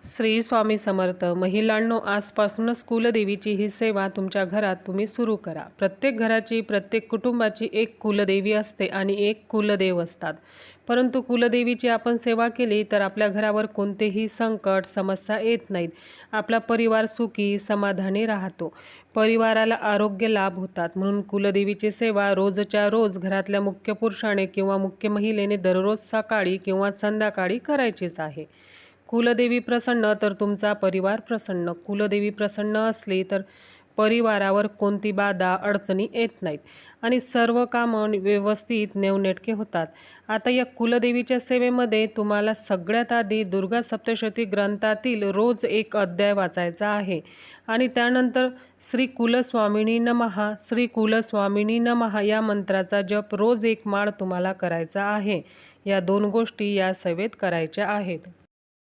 श्री स्वामी समर्थ. महिलांनो, आजपासूनच कुलदेवीची ही सेवा तुमच्या घरात तुम्ही सुरू करा. प्रत्येक घराची, प्रत्येक कुटुंबाची एक कुलदेवी असते आणि एक कुलदेव असतात. परंतु कुलदेवीची आपण सेवा केली तर आपल्या घरावर कोणतेही संकट, समस्या येत नाहीत. आपला परिवार सुखी, समाधानी राहतो. परिवाराला आरोग्य लाभ होतात. म्हणून कुलदेवीची सेवा रोजच्या रोज घरातल्या मुख्य पुरुषाने किंवा मुख्य महिलेने दररोज सकाळी किंवा संध्याकाळी करायचीच आहे. कुलदेवी प्रसन्न तर तुमचा परिवार प्रसन्न. कुलदेवी प्रसन्न असली तर परिवारावर कोणती बाधा, अडचणी येत नाहीत आणि सर्व कामं व्यवस्थित नेमणुके होतात. आता या कुलदेवीच्या सेवेमध्ये तुम्हाला सगळ्यात आधी दुर्गा सप्तशती ग्रंथातील रोज एक अध्याय वाचायचा आहे आणि त्यानंतर श्री कुलस्वामिनी नमः, श्री कुलस्वामिनी नमः या मंत्राचा जप रोज एक माळ तुम्हाला करायचा आहे. या दोन गोष्टी या सेवेत करायच्या आहेत.